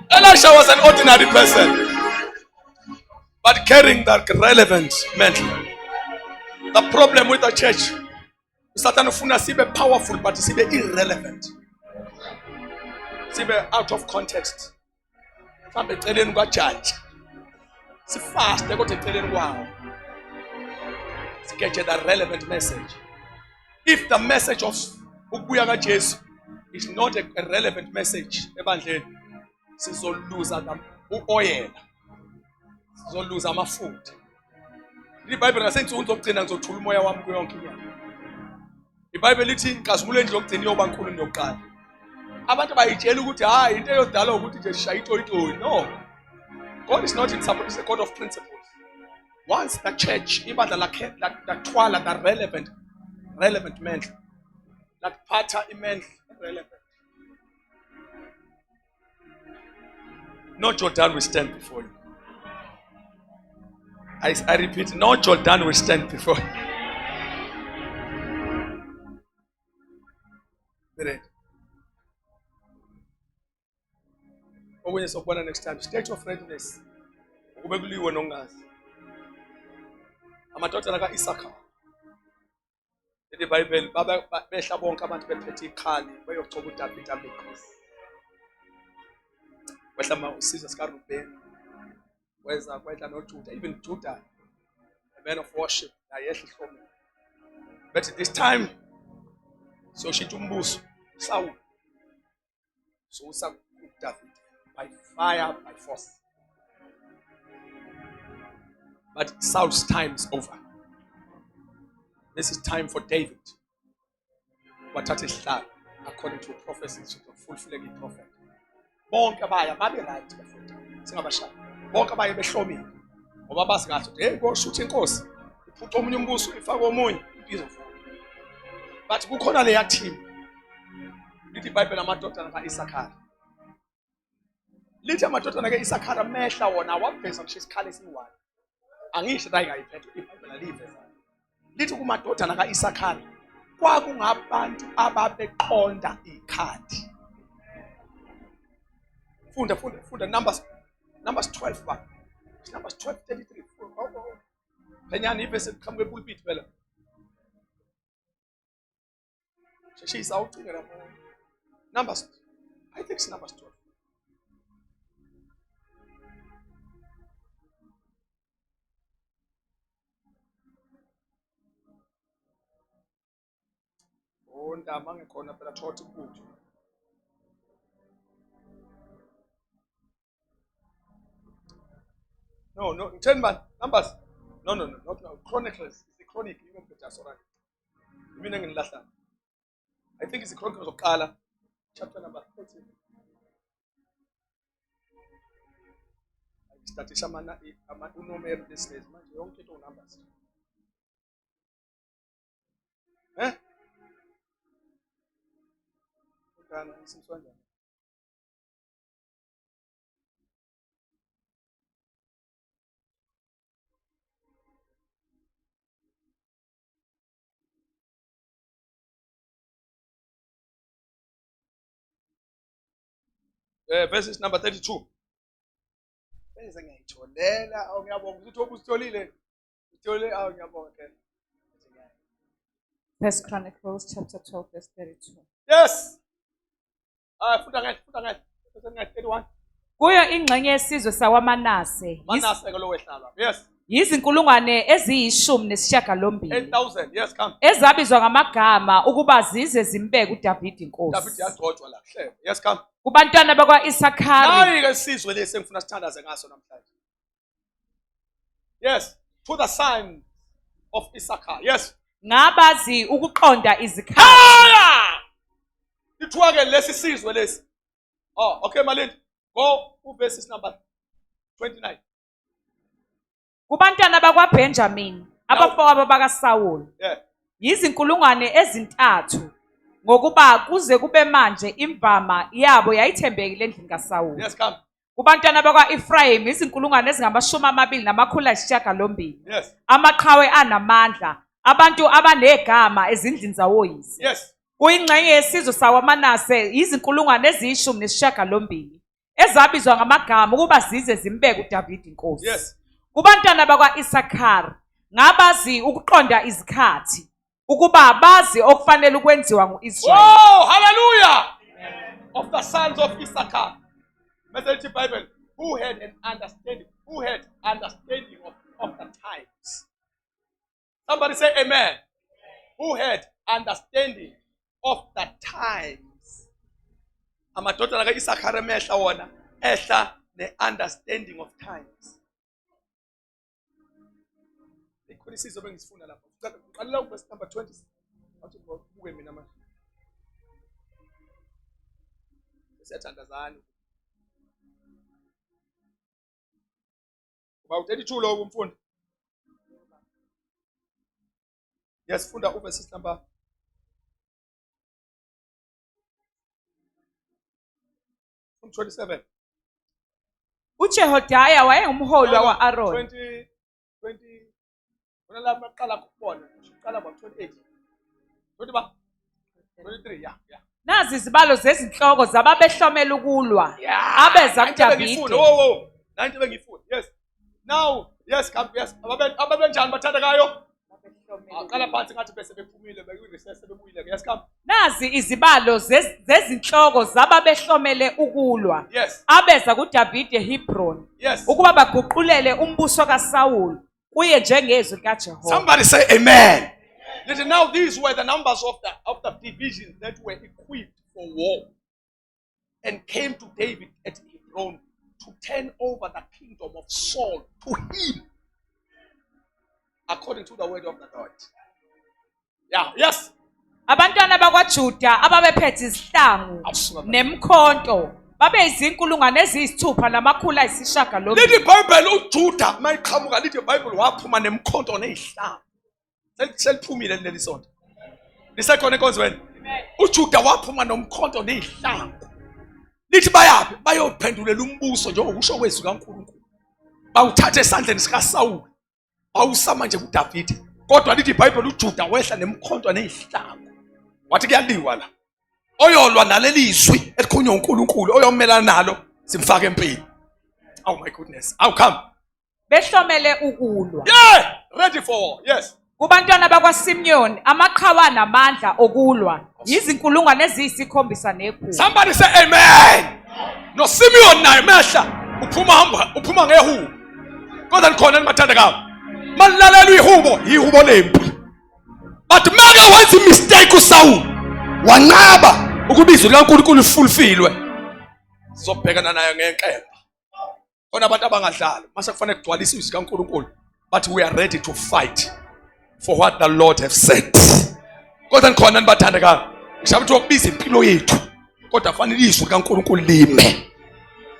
[SPEAKER 1] Elisha was an ordinary person but carrying that relevant mantle. The problem with the church, Satan ufuna sibe powerful but sibe irrelevant, sibe out of context. Mhlambe eceleni kwaJudge sifaste kodwa eceleni kwawo get the relevant message. If the message of ukubuya kaJesu is not a relevant message ebandleni, sizoluza uoil, sizoluza amafutha. iBhayibheli ngasensukwini zokugcina ngizothula umoya wami kuyo yonke inyanga. iBhayibheli lithi inkazimulo endlu yokugcina iyoba nkulu neyokuqala. Abantu bayitshela ukuthi hayi into eyodala ukuthi nje shaya itoyitoyi. No, God is not in support, it's a God of principles. Once the church, ibandla lathwala the relevant mantle, laphatha imantle relevant, no Jordan will stand before you. I repeat, no Jordan will stand before you. Okunye sokubona next time. State of readiness. Ukube kuliwe nongazi. Amadodana kaIsaka. iBhayibheli behla bonke abantu bephethe ikhali beyogcoba uDavida abenkosi. Wehla usizwe sikaRubeni. Kwehla noJuda, even Judah, a man of worship, ayehla ihlomela. But this time, so she umbuso, Saul. So David by fire, by force. But Saul's time is over. This is time for David. According to prophecies, to fulfill the prophet. Bonke abaya babe right bafunda. Singabashaya. Bonke abaye behlomile. Ngoba bazi kahle ukuthi hey koshutha inkosi. Iphutha omunye umbuso ifaka omunye izovuka. But kukhona leya team. Lithi iBhayibheli amadodana kaIsakari. Lithi amadodana kaIsakari amehla wona wabheza ngisho isikhali esiyi-1. Angisho ayingayiphethe iBhayibheli aliveza. Lithi kumadodana kaIsakari kwakungabantu ababeqonda ikhadi. Funda Numbers 12 ba. Numbers 12:33. Penyani ivese liqhamuke epulpit phela. Sheshisa ucinga lapho. Numbers, I think it's Numbers 12. Ndaba ngekhona phela thothi kuthi. No, 10 man, Numbers. No, not Chronicles. It's the Chronic, you know, that's all right. I think it's the Chronicles of Kala, chapter number 13. Statisha mana unomere business manje yonke into numbers. Kana isimsonja. Verses number 32. Bese ngiyitholela awu ngiyabonga ukuthi obusitholile. Uthole awu ngiyabonga ke.
[SPEAKER 2] First Chronicles chapter 12 verse 32.
[SPEAKER 1] Yes. Funda ngathi 31.
[SPEAKER 2] Kuyo ingxenye yesizwe sawaManase.
[SPEAKER 1] Manase ke lo wehlala. Yes.
[SPEAKER 2] Yizinkulungwane eziyishumi
[SPEAKER 1] 8,000. Yes, come.
[SPEAKER 2] ezabizwa ngamagama ukuba zize zimbeke uDavide inkosi.
[SPEAKER 1] David yagcotshwa la hle. Yes, come.
[SPEAKER 2] Kubantwana bakwaIsakari.
[SPEAKER 1] Hayi ke isizwe lesi engifuna sithandaze ngaso namhlanje. Yes, to the son of Issachar. Yes.
[SPEAKER 2] Ngabazi ukuqonda izikhathi.
[SPEAKER 1] Haya! Lithiwa ke lesi sizwe lesi. Oh, okay Malindi. Go to verses number 29.
[SPEAKER 2] Kubantwana bakwaBenjamin, abafowabo bakaSawuli.
[SPEAKER 1] Yeah.
[SPEAKER 2] Yizinkulungwane ezintathu ngokuba kuze kube manje imvama yabo yayithembekile endlini kaSawuli.
[SPEAKER 1] Yes, come.
[SPEAKER 2] Kubantwana bakwaEfrayim izinkulungwane ezingamashumi 2,800.
[SPEAKER 1] Yes.
[SPEAKER 2] Amaqhawe anamandla abantu abanegama ezindlini zawoyise.
[SPEAKER 1] Yes.
[SPEAKER 2] Kuyingxenye yesizwe sakwaManase izinkulungwane eziyishumi ezabizwa ngamagama ukuba zize zimbeke uDavide inkosi.
[SPEAKER 1] Yes.
[SPEAKER 2] Kubantwana bakwa-Isakhari ngabazi ukuqonda izikhathi ukuba bazi okufanele ukwenziwa ngu-Israyeli.
[SPEAKER 1] Oh, hallelujah! Of the sons of Issachar. Message Bible. Who had an understanding? Who had understanding of the times? Somebody say amen. Who had understanding of the times? Amadoda like Issachar mehla wona ehla ne understanding of times. Ikhulisizo bengisifuna lapho. Qala verse number 20. Athi buke mina manje. Siyathandazana. Kuba u32 lo umfundi. Yes, funda verse number from 27.
[SPEAKER 2] uJehodaya wayengumholi wa-Aroni.
[SPEAKER 1] 20 Wena la maqala kubona, uqala ngo28. 20 ba? 23, yeah.
[SPEAKER 2] Nazi izibalo zezinhloko zababehlomela ukulwa abeza kuDavide.
[SPEAKER 1] Whoa. 90 bengifuna. Yes. Now, yes, come, yes. Ababenjani bathandekayo? Aqala phansi ngathi bese bephumile beku-recess sebebuyile. Yes, come.
[SPEAKER 2] Nazi izibalo zezinhloko zababehlomele ukulwa
[SPEAKER 1] Yes.
[SPEAKER 2] abeza kuDavide eHebron.
[SPEAKER 1] Yes.
[SPEAKER 2] Ukuba baguqulele umbuso kaSawuli kuye njengezwi likaJehova.
[SPEAKER 1] Somebody say amen. Listen, now these were the numbers of the divisions that were equipped for war and came to David at Hebron to turn over the kingdom of Saul to him according to the word of the Lord. Yeah, yes.
[SPEAKER 2] Abantwana bakwaJuda ababephethe izihlangu nemkhonto babeyizinkulungwane eziyisithupha namakhulu ayisishiyagalombili.
[SPEAKER 1] Lithi iBhayibheli uJuda mayiqhamuka lithi iBhayibheli waphuma nemkhonto nezihlangu. Seliphumile leli sonto. Lisekhona enkonzweni. uJuda waphuma nomkhonto nezihlangu. Lithi bayabe bayophendulela umbuso njengokusho kwezwi kaNkulunkulu. Bawuthatha esandleni sikaSawuli. Bawusama nje kuDavide. Kodwa lithi iBhayibheli uJuda wehla nemkhonto nezihlangu. Wathi kuyaliwa la. Oyolwa naleli izwi elikhulunywa uNkulunkulu oyomelana nalo simfaka empini. Oh my goodness. How come?
[SPEAKER 2] Behlomele ukulwa.
[SPEAKER 1] Yeah, ready for war. Yes.
[SPEAKER 2] Kubantwana bakwaSimyoni amaqhawe namandla okulwa izinkulungwane eziyisikhombisa nekhulu.
[SPEAKER 1] Somebody say amen. No Simeon naye mehla uphuma ngehubo. Kodwa likhona limathandekayo. Malilalela ihubo lempi. But make wenza imistake uSaul. Wanqaba ukubizwa likaNkulunkulu fulfillwe. Sobhekana nayo ngenkemba. Khona abantu abangadlali, mase kufanele kugcwaliswe izwi kaNkulunkulu. But we are ready to fight for what the Lord has said. Kodwa nikhona nibathandekayo. Ngisho ukuthi ukubiza impilo yethu. Kodwa fanele izwi kaNkulunkulu lime.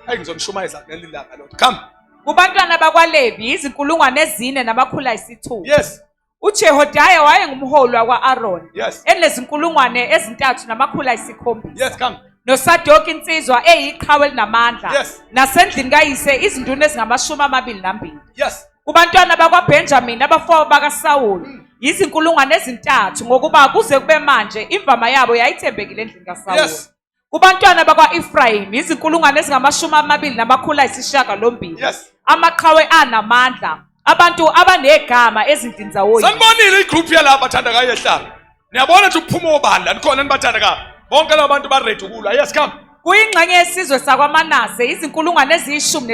[SPEAKER 1] Ayingizomshumayeza ngelilanga lilanga lo. Come.
[SPEAKER 2] Kubantwana bakwaLevi izinkulungwane ezine namakhulu ayisithupha.
[SPEAKER 1] Yes.
[SPEAKER 2] uJehodaya wayengumholi wakwa-Aroni.
[SPEAKER 1] Yes.
[SPEAKER 2] Enezinkulungwane ezintathu namakhulu ayisikhombisa.
[SPEAKER 1] Yes, come.
[SPEAKER 2] noSadoki insizwa eyiqhawe linamandla.
[SPEAKER 1] Yes.
[SPEAKER 2] Nasendlini kayise izinduna ezingamashumi 22.
[SPEAKER 1] Yes.
[SPEAKER 2] Kubantwana bakwaBenjamini abafowabo bakaSawuli izinkulungwane ezintathu ngokuba kuze kube manje imvama yabo yayithembekile endlini kaSawuli.
[SPEAKER 1] Yes.
[SPEAKER 2] Kubantwana bakwa-Efrayimi izinkulungwane ezingama-22.
[SPEAKER 1] Yes.
[SPEAKER 2] Amaqhawe anamandla abantu abanegama ezindlini zawoyise.
[SPEAKER 1] Sanibonile igroup yalabo bathandekayo ehlala. Niyabona ukuthi uphuma obandla nikhona nibathandekayo. Bonke labo bantu ba ready ukulwa. Yes, come.
[SPEAKER 2] Kuyingxenye yesizwe sakwaManase izinkulungwane eziyishumi.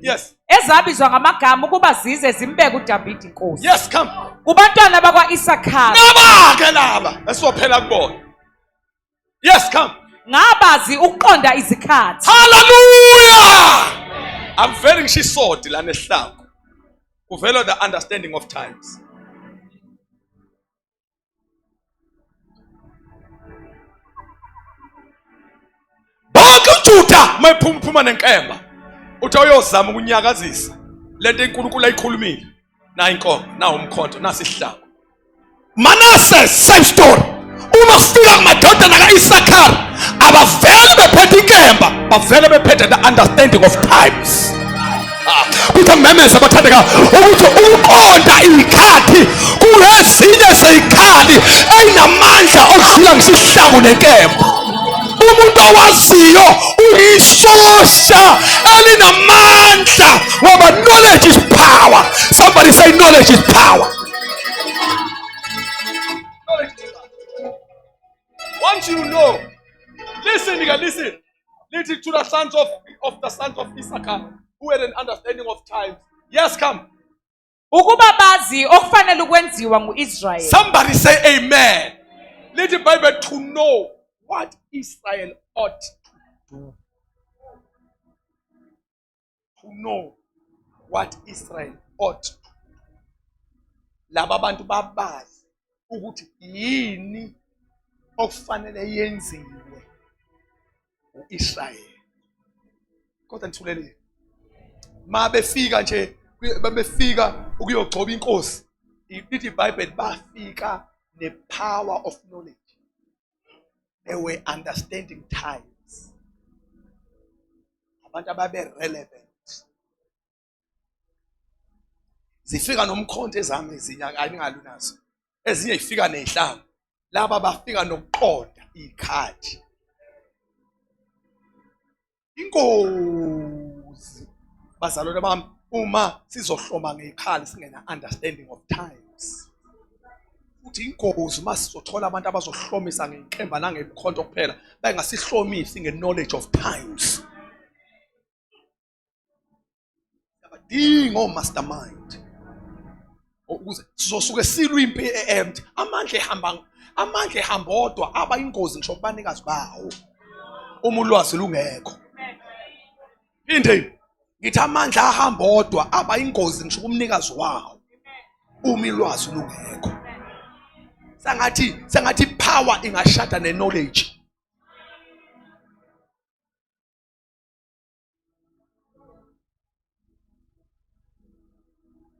[SPEAKER 1] Yes.
[SPEAKER 2] Ezabizwa ngamagama ukuba zize zimbeke uDavide inkosi.
[SPEAKER 1] Yes, come.
[SPEAKER 2] Kubantwana bakwa-Isakhari
[SPEAKER 1] Nabake laba esizophela kubona. Yes, come.
[SPEAKER 2] ngabazi ukuqonda izikhathi.
[SPEAKER 1] Hallelujah. I'm very ngishisodi la nehlako. Kuvela the understanding of times. Bonke uJuda mayiphuma nenkemba. Uthi uyozama ukunyakazisa lento enkulunkulu ayikhulumile. Na inkomo, na umkhonto, nasi isihlabo. Manase same story. Uma kufika kumadodana kaIsakhari abavele bephethe inkemba, bavele bephethe the understanding of times.
[SPEAKER 3] ukuthi angimemeze abathandeka ukuthi uqonda ikhathi kunezinye zeyikhali eyinamandla okudlula ngisihlangu nenkemba. Umuntu owaziyo uyisosha elinamandla ngoba knowledge is power. Somebody say knowledge is power.
[SPEAKER 1] Once you know, listen, listen to the sons of Issachar who had an understanding of times. Yes, come.
[SPEAKER 2] Ukuba bazi okufanele ukwenziwa nguIsrael.
[SPEAKER 1] Somebody say amen. Let the Bible to know what Israel ought to do. To know what Israel ought to do. Laba bantu babazi ukuthi yini okufanele yenziwe uIsrael. Kodwa nithulele. Mabefika nje befika ukuyogcoba inkosi. Ithi iBhayibheli bafika the power of knowledge. They were understanding times. Abantu ababe relevant. Zifika nomkhonto ezami ezinya aningalunazo. Ezinye ifika nehlanga. Laba bafika nokuqonda ikhathi. Inkosi bazalwane bami uma sizohloma ngekhali singena understanding of times. Uthi inkosi masizothola abantu abazohlomisa ngenkemba nangekhonto kuphela bayengasihlomisi ngeknowledge of times. Abadingo mastermind. Ukuze sizosuke silwimpi empty. Amandla ehamba odwa aba ingozi ngisho kubanikazi bawo. Uma ulwazi lungekho. Phinde ngithi amandla ahamba odwa aba ingozi ngisho kumnikazi wawo. Uma ulwazi lungekho. Sengathi power ingashada ne-knowledge.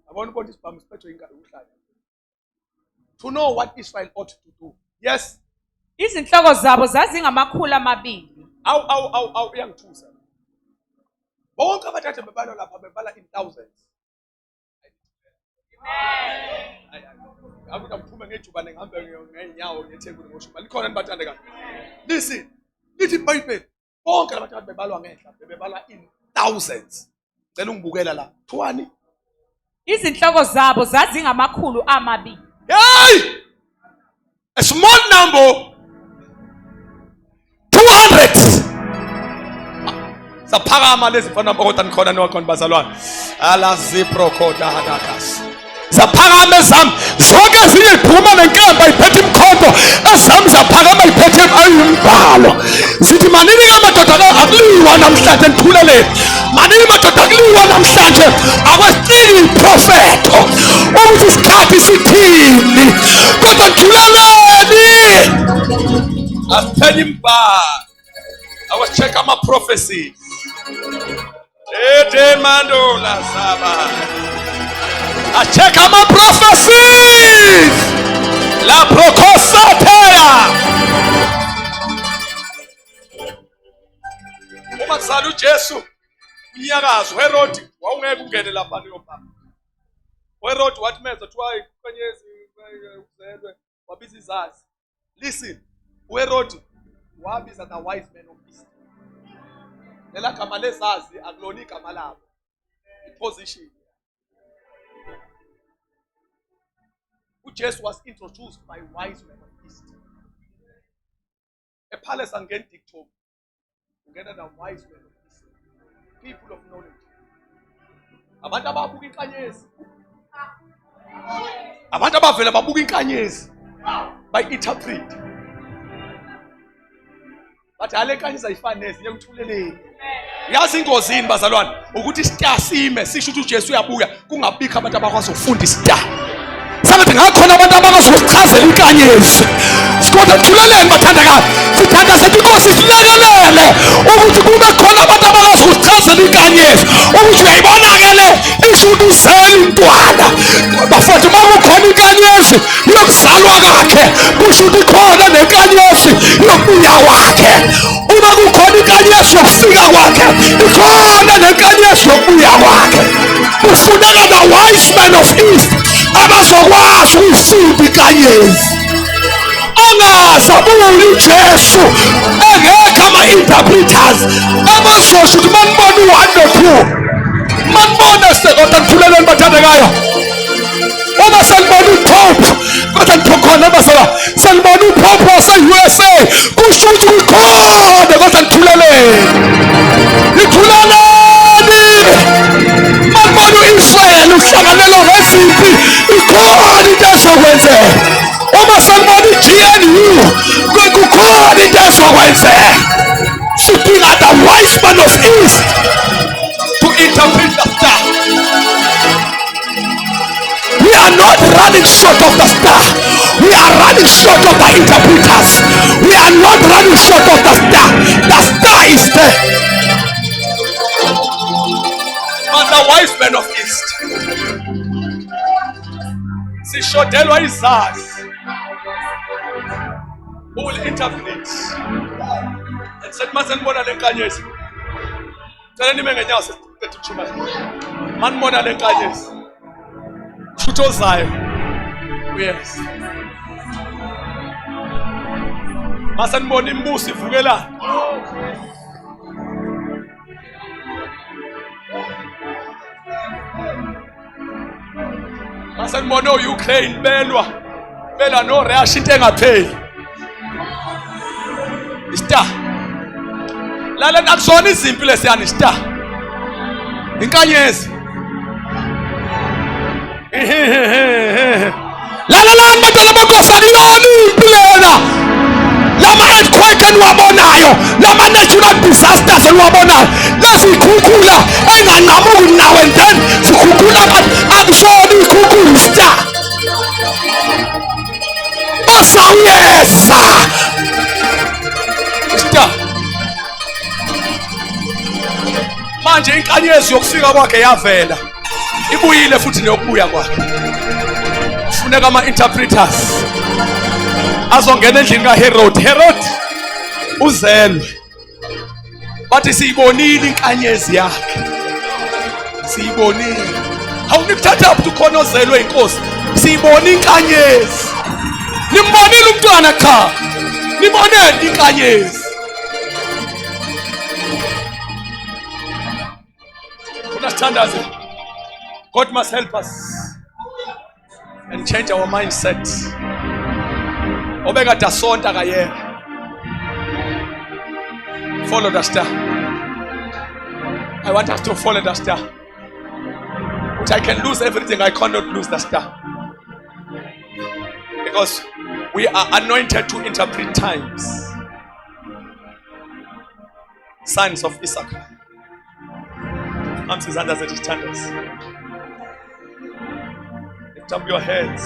[SPEAKER 1] Abona ukuthi isibhamu siphethwe inkalo uhlala. To know what Israel ought to do. Yes.
[SPEAKER 2] Izinhloko zabo zazingamakhulu amabili.
[SPEAKER 1] Awu iyangithusa. Bonke abathathe bebala lapha bebala in thousands. Akuthi ngiphume ngejubane ngihambe ngeenyawo ngeThekwini ngoshuba. Likhona nibathandekayo. Listen. Lithi iBhayibheli bonke labathathe bebalwa ngehla bebala in thousands. Cela ungibukela la. Thuwani?
[SPEAKER 2] Izinhloko zabo zazingamakhulu amabili.
[SPEAKER 1] Hey! A small number. 200. Zaphakama lezi mfana kodwa nikhona nokhona bazalwane. Ala zipro khoda hadakas.
[SPEAKER 3] Zaphakama ezami zonke ezinye iphuma nenkemba iphethe imkhonto ezami zaphakama iphethe imbalo. Zithi manini amadoda akuliwa namhlanje nithulele. Manini madoda akuliwa namhlanje akwesicini iprofeto. Ukuthi isikhathi sithini kodwa thuleleni.
[SPEAKER 1] Asitheni imbalo. I was check my prophecies. Ete mando la saba.
[SPEAKER 3] I check my prophecies. La procosatea.
[SPEAKER 1] Uma kuzala uJesu unyakazo Herod wawungeke ungene lapha niyopapa. Herod wathi meza thiwa ikwenyezi uzelwe wabiza izazi. Listen, Herod wabiza the wise men of East. Lela gama lezazi akulona igama labo. Position. uJesu was introduced by wise men of East. A palace angena dictum. Ungena the wise men of East. People of knowledge. Abantu ababuka inkanyezi. Abantu abavela babuka inkanyezi. Interpret. Bathi ale nkanyezi ayifani nezinye ukuthuleleni. Yazi ingozini bazalwane ukuthi isita sime sisho ukuthi uJesu uyabuya kungabikho abantu abakwazi ukufunda isita.
[SPEAKER 3] Sabathi ngakhona abantu abakwazi ukuchazela inkanyezi. Sikodwa thuleleni bathandakazi. Sithanda sethi inkosi isilekelele ukuthi kube khona abantu abakwazi ukuchazela inkanyezi. Ukuthi uyayibona-ke le isho ukuthi uzele intwana. Bafowethu uma kukhona inkanyezi yokuzalwa kwakhe kusho ukuthi khona nenkanyezi yokubuya kwakhe. Uma kukhona inkanyezi yokufika kwakhe ikhona nenkanyezi yokubuya kwakhe. wise men of east abazokwazi ukufunda inkanyezi. Angazabuli uJesu engekho ama-interpreters abazosho ukuthi manibona u-1 no-2, manibona kodwa nithuleleni bathandekayo. Uma sanibona uPope kodwa nithokhona basala sanibona uPope wase-USA kusho ukuthi kukhona kodwa nithuleleni. Nithuleleni. Manibona u-Israel uhlanganelwa ngezimpi ikhona into ezokwenzeka. Uma sanibona i-GNU kukhona into ezokwenzeka. Sitting at the wise man of east to interpret the star. We are not running short of the star. We are running short of the interpreters. We are not running short of the star. The star is there.
[SPEAKER 1] But the wise men of east sishodelwa izazi who will interpret. And said masanibona lenkanyezi. Cela nime ngenyawo sesiqedithuma. Manibona lenkanyezi. Shutho zayo. Yes. Masanibona imbusi ivukelana. Masanibona o-Ukraine belwa no-Russia into engapheli. Star. Lalela akusona izimpi lesiyani star. Inkanyezi.
[SPEAKER 3] Lalalani bantwana benkosana iyona impi lena. Lama-earthquake eniwabonayo, lama-natural disasters eniwabonayo, lezikhukhula enganqamuki now and then zikhukhula abantu akusona ikhukhula star. Osawuyeza.
[SPEAKER 1] Star. Manje inkanyezi yokufika kwakhe yavela. Ibuyile futhi neyokubuya kwakhe. Kufuneka ama-interpreters azongena endlini kaHerod. Herod uzelwe. Bathi siyibonile inkanyezi yakhe. Siyibonile. Awunikuthatha ukuthi ukhona ozelwe inkosi. Siyibona inkanyezi. Nimbonile umntwana cha. Nibonele inkanyezi. Understand? God must help us and change our mindset. Obeka dasonta kaye. Follow the star. I want us to follow the star. But I can lose everything, I cannot lose the star. Because we are anointed to interpret times. Sons of Issachar. Arms is under the standards. Lift up your heads.